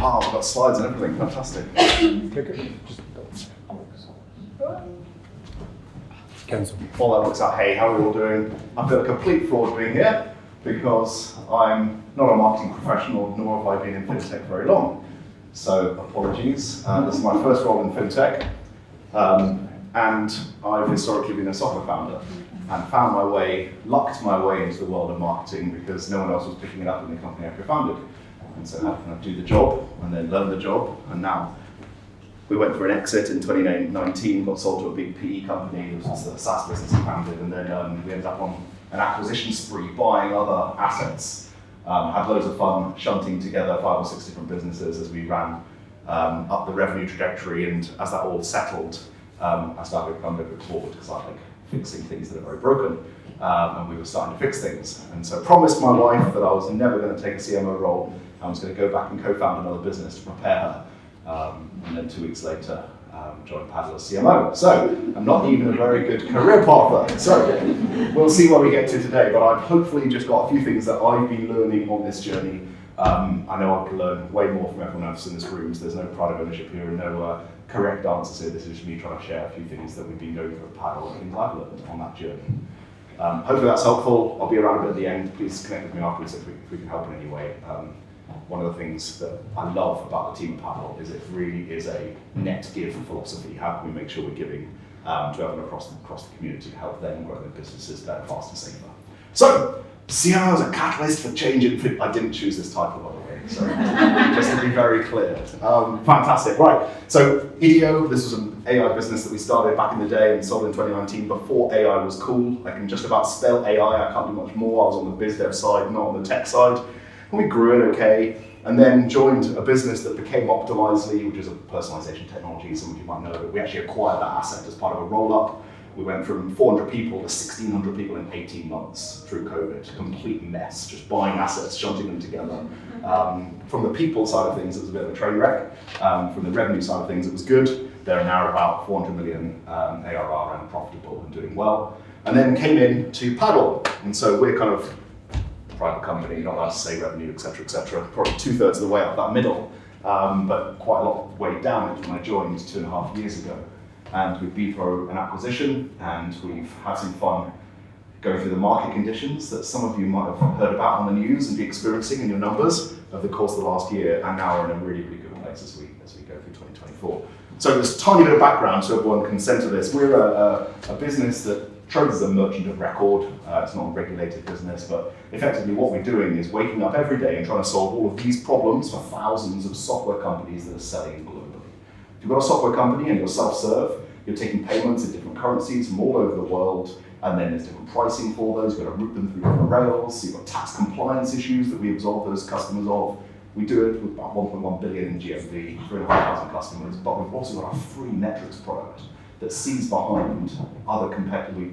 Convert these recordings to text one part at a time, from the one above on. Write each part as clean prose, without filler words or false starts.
Oh, I've got slides and everything, fantastic. Cancel. All that looks at, hey, how are we all doing? I've got a complete fraud being here because I'm not a marketing professional, nor have I been in fintech very long. So apologies. This is my first role in fintech, and I've historically been a software founder and found my way, lucked my way into the world of marketing because no one else was picking it up in the company I co-founded. And so how can I do the job and then learn the job? And now we went for an exit in 2019, got sold to a big PE company, which was the SaaS business I founded, and then we ended up on an acquisition spree, buying other assets. Had loads of fun shunting together 5 or 6 different businesses as we ran up the revenue trajectory, and as that all settled, I started becoming a bit bored because I like fixing things that are very broken, and we were starting to fix things. And so I promised my wife that I was never going to take a CMO role. I was going to go back and co-found another business to prepare her. And then 2 weeks later, joined Paddle as CMO. So I'm not even a very good career pathway. So we'll see where we get to today, but I've hopefully just got a few things that I've been learning on this journey. I know I can learn way more from everyone else in this room, so there's no pride of ownership here and no correct answers here. This is just me trying to share a few things that we've been going through at Paddle and things I've learned on that journey. Hopefully that's helpful. I'll be around a bit at the end. Please connect with me afterwards if we can help in any way. One of the things that I love about the team at Paddle is it really is a net give philosophy. How can we make sure we're giving to everyone across the community to help them grow their businesses better, faster, safer? So, CMO is a catalyst for change in fit. I didn't choose this title, by the way, so just to be very clear. Fantastic, right. So, IDEO, this was an AI business that we started back in the day and sold in 2019 before AI was cool. I can just about spell AI, I can't do much more. I was on the biz dev side, not on the tech side. And we grew it okay, and then joined a business that became Optimizely, which is a personalization technology. Some of you might know, but we actually acquired that asset as part of a roll-up. We went from 400 people to 1,600 people in 18 months through COVID. Complete mess, just buying assets, shunting them together. From the people side of things, it was a bit of a train wreck. From the revenue side of things, it was good. They're now about 400 million ARR and profitable and doing well. And then came in to Paddle, and so we're kind of private company, not allowed to say revenue, etc., probably 2/3 of the way up that middle, but quite a lot of way down when I joined 2.5 years ago. And we've been through an acquisition, and we've had some fun going through the market conditions that some of you might have heard about on the news and be experiencing in your numbers over the course of the last year, and now we're in a really, really good place as we go through 2024. So there's a tiny bit of background so everyone can center this. We're a business that trades as a merchant of record. It's not a regulated business, but effectively what we're doing is waking up every day and trying to solve all of these problems for thousands of software companies that are selling globally. If you've got a software company and you're self-serve, you're taking payments in different currencies from all over the world, and then there's different pricing for those. You've got to route them through different rails. You've got tax compliance issues that we absolve those customers of. We do it with about 1.1 billion in GMV, 3,500 customers, but we've also got a free metrics product that sees behind other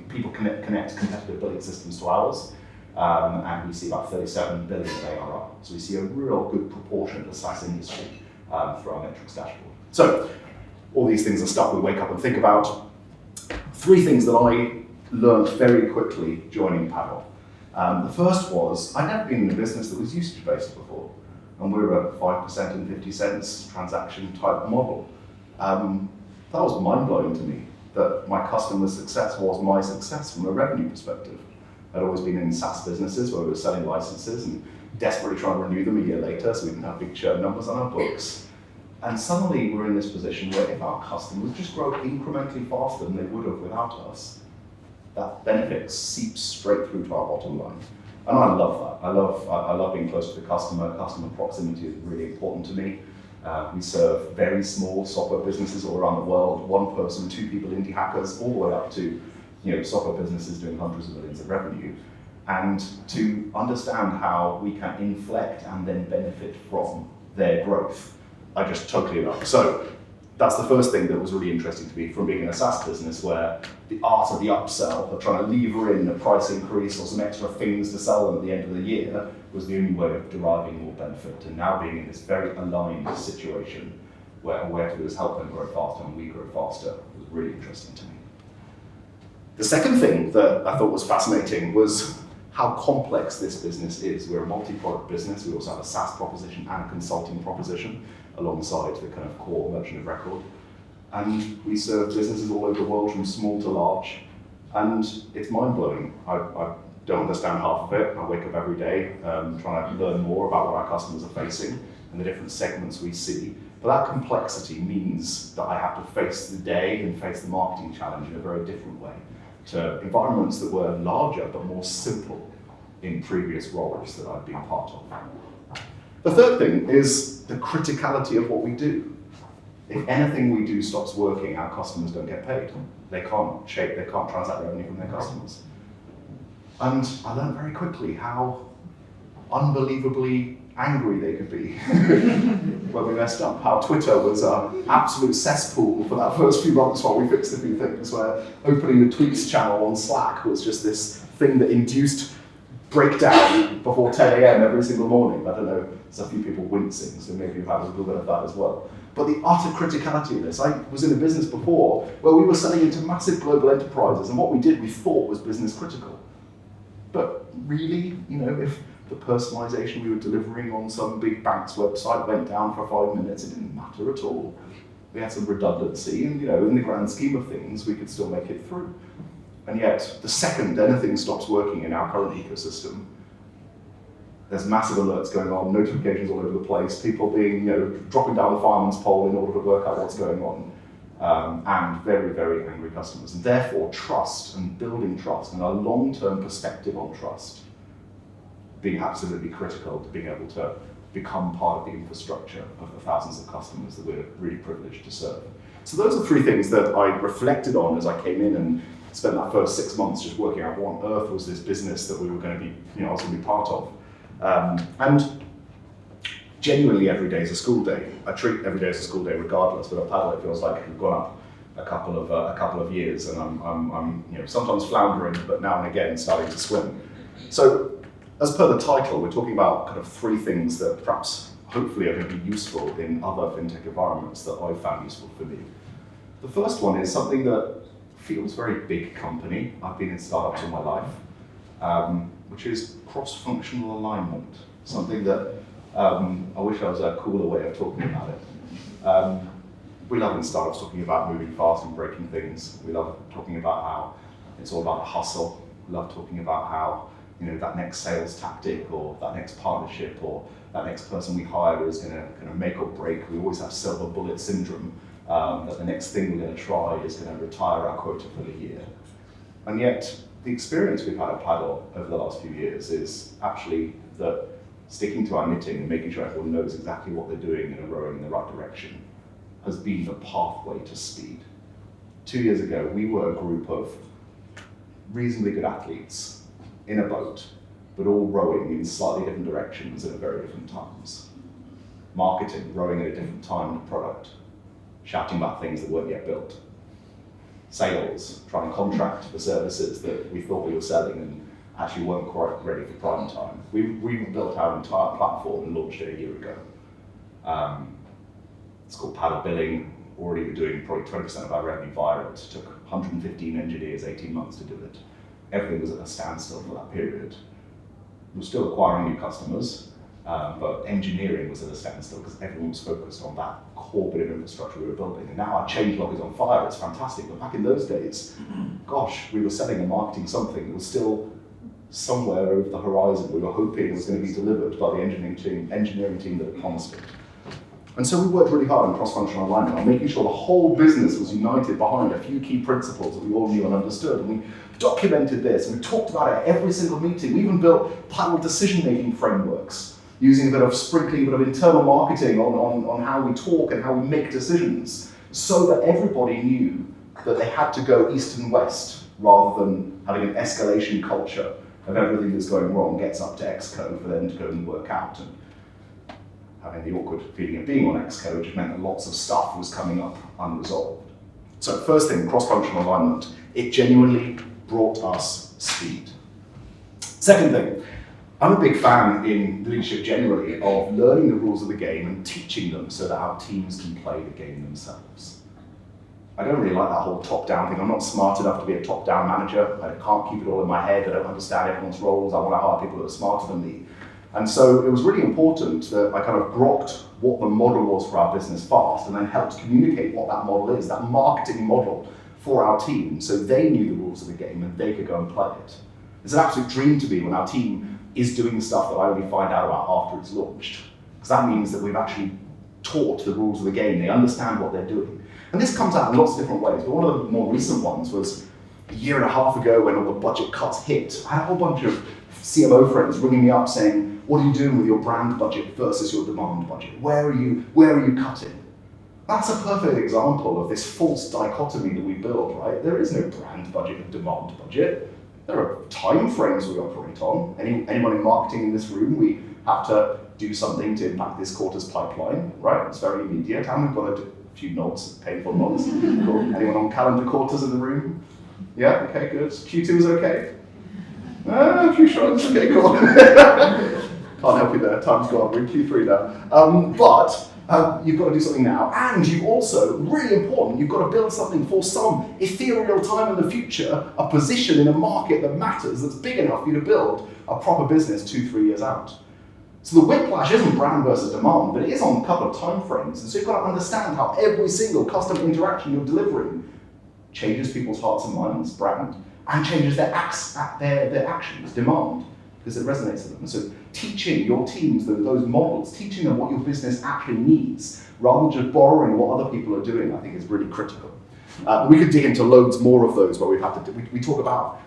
people connect competitive billing systems to ours, and we see about 37 billion ARR. So we see a real good proportion of the SaaS industry through our metrics dashboard. So all these things are stuff we wake up and think about. 3 things that I learned very quickly joining Paddle. The first was, I'd never been in a business that was usage-based before, and we were a 5% and 50 cents transaction type model. That was mind-blowing to me, that my customer success was my success from a revenue perspective. I'd always been in SaaS businesses where we were selling licenses and desperately trying to renew them a year later so we didn't have big churn numbers on our books. And suddenly we're in this position where if our customers just grow incrementally faster than they would have without us, that benefit seeps straight through to our bottom line. And I love that. I love being close to the customer. Customer proximity is really important to me. We serve very small software businesses all around the world, 1 person, 2 people, indie hackers, all the way up to software businesses doing hundreds of millions of revenue. And to understand how we can inflect and then benefit from their growth, I just totally love. So that's the first thing that was really interesting to me from being in a SaaS business where the art of the upsell, of trying to lever in a price increase or some extra things to sell them at the end of the year, was the only way of deriving more benefit. And now being in this very aligned situation where all we have to do is help them grow faster and we grow faster was really interesting to me. The second thing that I thought was fascinating was how complex this business is. We're a multi-product business. We also have a SaaS proposition and a consulting proposition alongside the kind of core merchant of record. And we serve businesses all over the world from small to large. And it's mind-blowing. I don't understand half of it. I wake up every day trying to learn more about what our customers are facing and the different segments we see. But that complexity means that I have to face the day and face the marketing challenge in a very different way to environments that were larger but more simple in previous roles that I've been part of. The third thing is the criticality of what we do. If anything we do stops working, our customers don't get paid. They can't transact revenue from their customers. And I learned very quickly how unbelievably angry they could be when we messed up. How Twitter was an absolute cesspool for that first few months while we fixed a few things, where opening the tweets channel on Slack was just this thing that induced breakdown before 10 a.m. every single morning. I don't know, there's a few people wincing, so maybe you've had a little bit of that as well. But the utter criticality of this, I was in a business before where we were selling into massive global enterprises, and what we did we thought was business critical. But really, if the personalization we were delivering on some big bank's website went down for 5 minutes, it didn't matter at all. We had some redundancy, and in the grand scheme of things, we could still make it through. And yet, the second anything stops working in our current ecosystem, there's massive alerts going on, notifications all over the place, people being, dropping down the fireman's pole in order to work out what's going on, and very, very angry customers. And therefore, trust and building trust and a long-term perspective on trust being absolutely critical to being able to become part of the infrastructure of the thousands of customers that we're really privileged to serve. So those are three things that I reflected on as I came in and spent that first 6 months just working out what on earth was this business that we were going to be, I was going to be part of. And genuinely every day is a school day. I treat every day as a school day regardless, but at Paddle it feels like we've gone up a couple of years, and I'm sometimes floundering, but now and again starting to swim. So as per the title, we're talking about kind of three things that perhaps hopefully are going to be useful in other fintech environments that I've found useful for me. The first one is something that feels very big company. I've been in startups all my life, which is cross-functional alignment. Something that I wish I was a cooler way of talking about it. We love in startups talking about moving fast and breaking things. We love talking about how it's all about the hustle. We love talking about how that next sales tactic or that next partnership or that next person we hire is going to kind of make or break. We always have silver bullet syndrome, that the next thing we're going to try is going to retire our quota for the year. And yet, the experience we've had at Paddle over the last few years is actually that sticking to our knitting and making sure everyone knows exactly what they're doing and are rowing in the right direction has been the pathway to speed. 2 years ago, we were a group of reasonably good athletes in a boat, but all rowing in slightly different directions at very different times. Marketing, rowing at a different time in the product, shouting about things that weren't yet built. Sales, trying to contract for services that we thought we were selling and actually weren't quite ready for prime time. We built our entire platform and launched it a year ago. It's called Paddle Billing. Already we're doing probably 20% of our revenue via it. It took 115 engineers 18 months to do it. Everything was at a standstill for that period. We were still acquiring new customers, but engineering was at a standstill because everyone was focused on that core bit of infrastructure we were building. And now our changelog is on fire, it's fantastic. But back in those days, gosh, we were selling and marketing something that was still somewhere over the horizon. We were hoping it was going to be delivered by the engineering team that had promised it. And so we worked really hard on cross-functional alignment, on making sure the whole business was united behind a few key principles that we all knew and understood. And we documented this, and we talked about it at every single meeting. We even built Paddle decision-making frameworks, using a bit of sprinkling, a bit of internal marketing on how we talk and how we make decisions, so that everybody knew that they had to go east and west, rather than having an escalation culture of everything that's going wrong gets up to Xcode for them to go and work out. And having the awkward feeling of being on Xcode just meant that lots of stuff was coming up unresolved. So first thing, cross-functional alignment. It genuinely brought us speed. Second thing, I'm a big fan in leadership generally of learning the rules of the game and teaching them so that our teams can play the game themselves. I don't really like that whole top-down thing. I'm not smart enough to be a top-down manager. I can't keep it all in my head. I don't understand everyone's roles. I want to hire people that are smarter than me. And so it was really important that I kind of grokked what the model was for our business fast and then helped communicate what that model is, that marketing model for our team, so they knew the rules of the game and they could go and play it. It's an absolute dream to me when our team is doing stuff that I only find out about after it's launched. Because that means that we've actually taught the rules of the game. They understand what they're doing. And this comes out in lots of different ways, but one of the more recent ones was a year and a half ago when all the budget cuts hit. I had a whole bunch of CMO friends ringing me up saying, what are you doing with your brand budget versus your demand budget? Where are you cutting? That's a perfect example of this false dichotomy that we build, right? There is no brand budget and demand budget. There are time frames we operate on. Anyone in marketing in this room, we have to do something to impact this quarter's pipeline, right? It's very immediate, and we've got to do a few nods, painful nods. Cool. Anyone on calendar quarters in the room? Yeah, okay, good. Q2 is okay? A few shrugs, okay, cool. Can't help you there, time's gone, we're in Q3 now. But you've got to do something now, and you've also, really important, you've got to build something for some ethereal time in the future, a position in a market that matters, that's big enough for you to build a proper business 2-3 years out. So the whiplash isn't brand versus demand, but it is on a couple of time frames. And so you've got to understand how every single customer interaction you're delivering changes people's hearts and minds, brand, and changes their actions, demand, because it resonates with them. And so teaching your teams those models, teaching them what your business actually needs, rather than just borrowing what other people are doing, I think is really critical. We could dig into loads more of those where we talk about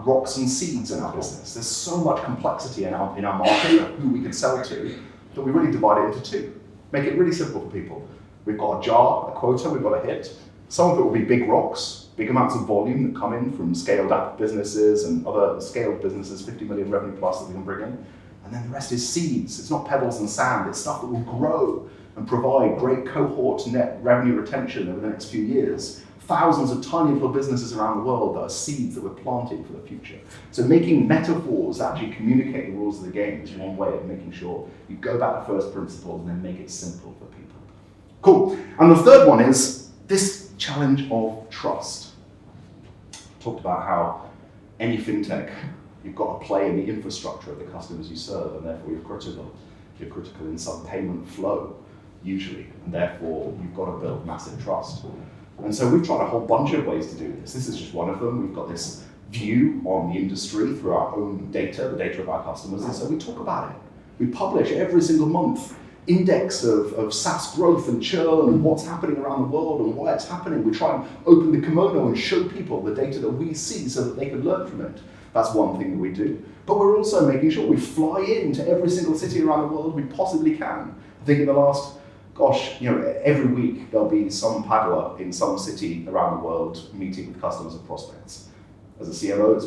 rocks and seeds in our business. There's so much complexity in our market of who we can sell to that we really divide it into two. Make it really simple for people. We've got a jar, a quota we've got to hit. Some of it will be big rocks, big amounts of volume that come in from scaled up businesses and other scaled businesses, 50 million revenue plus that we can bring in. And then the rest is seeds. It's not pebbles and sand. It's stuff that will grow and provide great cohort net revenue retention over the next few years. Thousands of tiny little businesses around the world that are seeds that we're planting for the future. So making metaphors that actually communicate the rules of the game is one way of making sure you go back to first principles and then make it simple for people. Cool. And the third one is this challenge of trust. Talked about how any fintech, you've got to play in the infrastructure of the customers you serve, and therefore you're critical. You're critical in some payment flow, usually, and therefore you've got to build massive trust. And so we've tried a whole bunch of ways to do this. This is just one of them. We've got this view on the industry through our own data, the data of our customers, and so we talk about it. We publish every single month index of SaaS growth and churn and what's happening around the world and why it's happening. We try and open the kimono and show people the data that we see so that they can learn from it. That's one thing that we do. But we're also making sure we fly into every single city around the world we possibly can. I think in the last every week there'll be some paddler in some city around the world meeting with customers and prospects. As a CMO, it's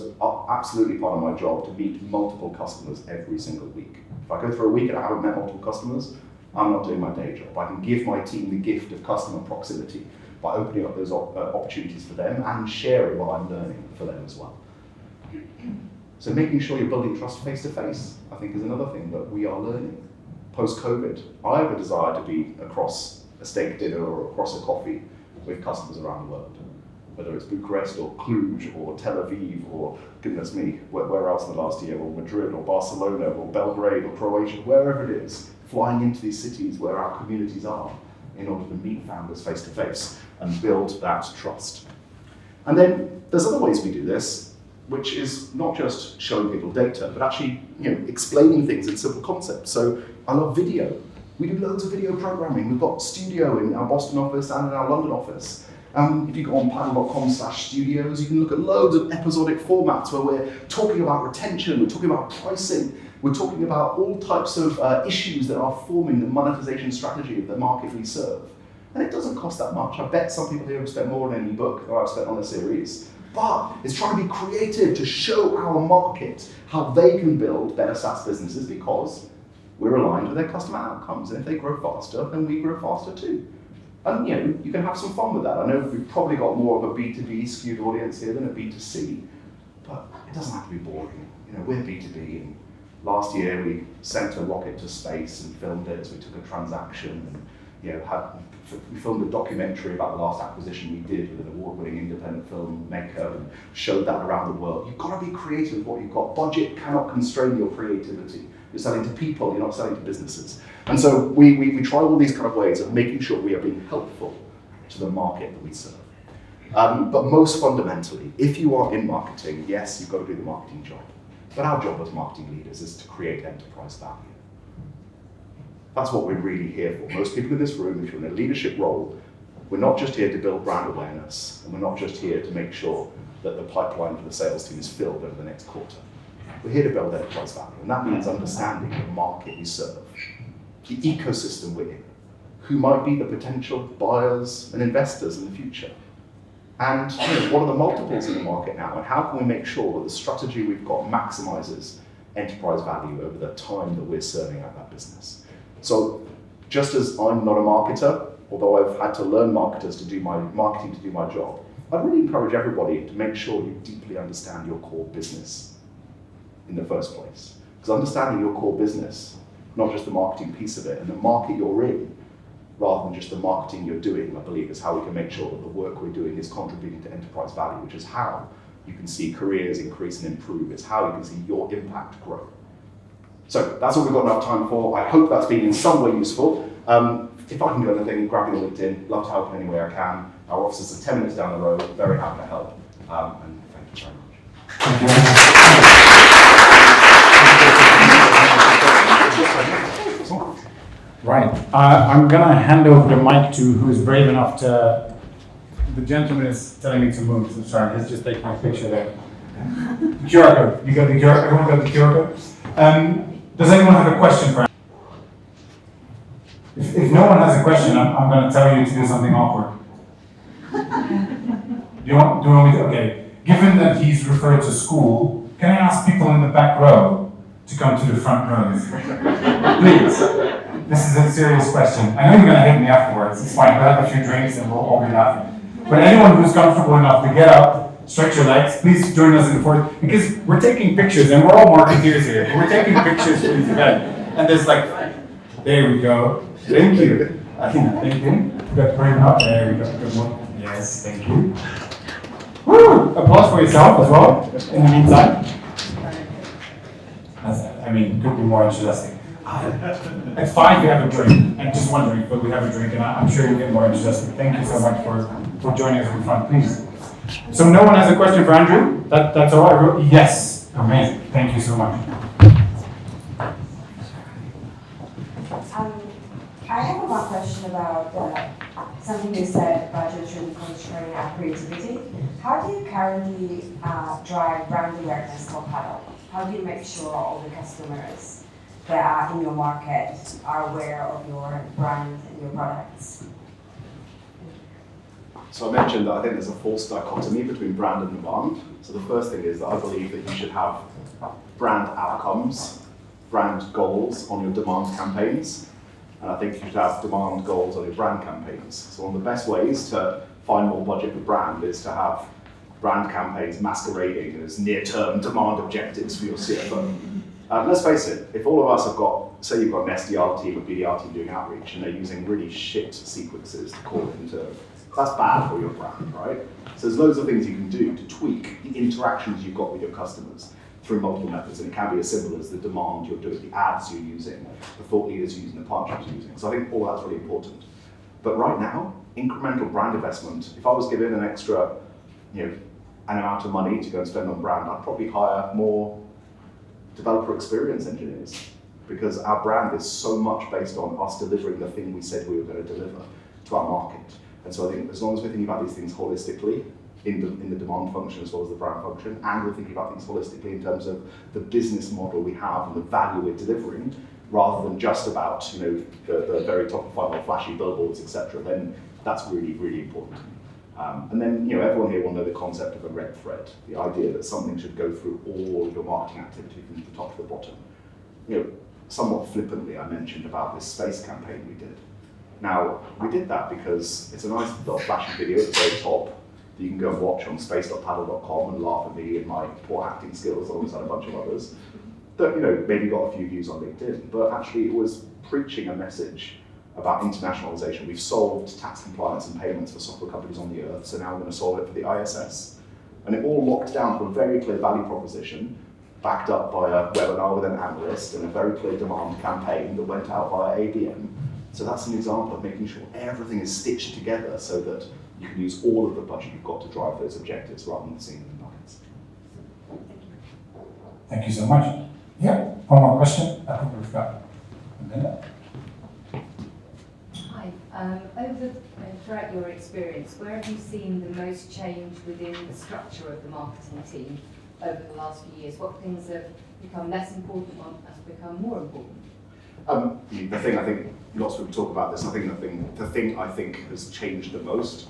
absolutely part of my job to meet multiple customers every single week. If I go through a week and I haven't met multiple customers, I'm not doing my day job. I can give my team the gift of customer proximity by opening up those opportunities for them and sharing what I'm learning for them as well. So making sure you're building trust face to face, I think, is another thing that we are learning. Post-COVID, I have a desire to be across a steak dinner or across a coffee with customers around the world, whether it's Bucharest or Cluj or Tel Aviv or, goodness me, where else in the last year, or Madrid or Barcelona or Belgrade or Croatia, wherever it is, flying into these cities where our communities are in order to meet founders face to face and build that trust. And then there's other ways we do this, which is not just showing people data, but actually explaining things in simple concepts. So I love video. We do loads of video programming. We've got studio in our Boston office and in our London office. If you go on paddle.com/studios, you can look at loads of episodic formats where we're talking about retention, we're talking about pricing, we're talking about all types of issues that are forming the monetization strategy of the market we serve. And it doesn't cost that much. I bet some people here have spent more on an ebook than I've spent on a series. But it's trying to be creative to show our market how they can build better SaaS businesses because we're aligned with their customer outcomes. And if they grow faster, then we grow faster too. And you can have some fun with that. I know we've probably got more of a B2B skewed audience here than a B2C, but it doesn't have to be boring. We're B2B, and last year we sent a rocket to space and filmed it as we took a transaction, and we filmed a documentary about the last acquisition we did with an award-winning independent filmmaker and showed that around the world. You've got to be creative with what you've got. Budget cannot constrain your creativity. You're selling to people, you're not selling to businesses. And so we try all these kind of ways of making sure we are being helpful to the market that we serve. But most fundamentally, if you are in marketing, yes, you've got to do the marketing job. But our job as marketing leaders is to create enterprise value. That's what we're really here for. Most people in this room, if you're in a leadership role, we're not just here to build brand awareness, and we're not just here to make sure that the pipeline for the sales team is filled over the next quarter. We're here to build enterprise value, and that means understanding the market we serve, the ecosystem we're in, who might be the potential buyers and investors in the future, and what are the multiples in the market now, and how can we make sure that the strategy we've got maximizes enterprise value over the time that we're serving out that business. So just as I'm not a marketer, although I've had to learn marketing to do my job, I'd really encourage everybody to make sure you deeply understand your core business in the first place. Because understanding your core business, not just the marketing piece of it, and the market you're in, rather than just the marketing you're doing, I believe is how we can make sure that the work we're doing is contributing to enterprise value, which is how you can see careers increase and improve. It's how you can see your impact grow. So that's all we've got enough time for. I hope that's been in some way useful. If I can do anything, grab me on LinkedIn. Love to help in any way I can. Our offices are 10 minutes down the road. Very happy to help. And thank you very much. Right. I'm going to hand over the mic to who's brave enough to... The gentleman is telling me to move. So sorry, he's just taking my picture there. The QR code. You got the QR code? Everyone got the QR code? Does anyone have a question for him? If no one has a question, I'm going to tell you to do something awkward. Do you want me to? Okay. Given that he's referred to school, can I ask people in the back row to come to the front rows? Please. This is a serious question. I know you're going to hit me afterwards. It's fine. We'll have a few drinks and we'll all be laughing. But anyone who's comfortable enough to get up, stretch your legs, please join us in the fourth, because we're taking pictures and we're all marketeers here. We're taking pictures for this event. And there's like, there we go. Thank you. Thank you. You got brave enough. There we go. Good one. Yes, thank you. Woo! Applause for yourself as well, in the meantime. Could be more enthusiastic. At 5 we have a drink, and just one drink, but we have a drink, and I'm sure you'll get more enthusiastic. Thank you so much for joining us in front, please. So no one has a question for Andrew? That's all I wrote? Yes. Amazing. Thank you so much. I have one question about something you said, budget shouldn't constrain our creativity. How do you currently drive brand awareness for Paddle? How do you make sure all the customers that are in your market are aware of your brand and your products? So I mentioned that I think there's a false dichotomy between brand and demand. So the first thing is that I believe that you should have brand outcomes, brand goals on your demand campaigns. And I think you should have demand goals on your brand campaigns. So one of the best ways to find more budget for brand is to have brand campaigns masquerading as near-term demand objectives for your CFO. Let's face it, if all of us have got, say you've got an SDR team or BDR team doing outreach and they're using really shit sequences to call it into, that's bad for your brand, right? So there's loads of things you can do to tweak the interactions you've got with your customers through multiple methods, and it can be as simple as the demand you're doing, the ads you're using, the thought leaders you're using, the partnerships you're using. So I think all that's really important. But right now, incremental brand investment, if I was given an extra, an amount of money to go and spend on brand, I'd probably hire more developer experience engineers, because our brand is so much based on us delivering the thing we said we were going to deliver to our market. And so I think as long as we're thinking about these things holistically, in the demand function as well as the brand function, and we're thinking about things holistically in terms of the business model we have and the value we're delivering, rather than just about the very top of funnel flashy billboards, etc., then that's really, really important. And then everyone here will know the concept of a red thread, the idea that something should go through all of your marketing activity from the top to the bottom. Somewhat flippantly, I mentioned about this space campaign we did. Now, we did that because it's a nice little flashy video at the very top that you can go and watch on space.paddle.com and laugh at me and my poor acting skills alongside a bunch of others. That maybe got a few views on LinkedIn, but actually it was preaching a message about internationalization. We've solved tax compliance and payments for software companies on the earth, so now we're going to solve it for the ISS. And it all locked down to a very clear value proposition, backed up by a webinar with an analyst and a very clear demand campaign that went out via ABM. So that's an example of making sure everything is stitched together so that you can use all of the budget you've got to drive those objectives rather than seeing them in buckets. Thank you so much. Yeah, one more question. I think we've got a minute. Hi. Throughout your experience, where have you seen the most change within the structure of the marketing team over the last few years? What things have become less important, what has become more important? The thing I think, lots of people talk about this, I think the thing I think has changed the most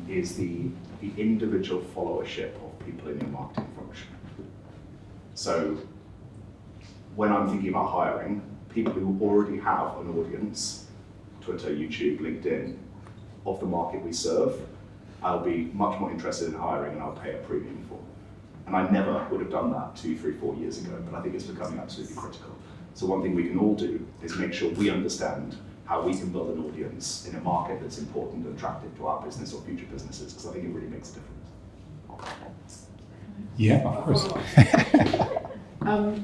is the individual followership of people in your marketing function. So when I'm thinking about hiring, people who already have an audience, Twitter, YouTube, LinkedIn, of the market we serve, I'll be much more interested in hiring and I'll pay a premium for. And I never would have done that 2, 3, 4 years ago, but I think it's becoming absolutely critical. So one thing we can all do is make sure we understand how we can build an audience in a market that's important and attractive to our business or future businesses, because I think it really makes a difference. Yeah, of course.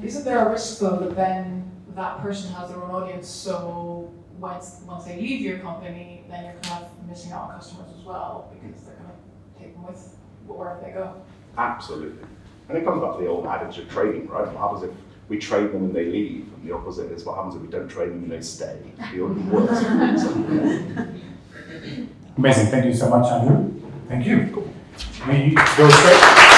Isn't there a risk though that then that person has their own audience, so once they leave your company, then you're kind of missing out on customers as well, because they're going to take them with wherever they go? Absolutely. And it comes back to the old adage of trading, right? What happens if we trade them and they leave? And the opposite is what happens if we don't trade them and they stay? The only worse. Amazing. Thank you so much, Andrew. Thank you. We go straight.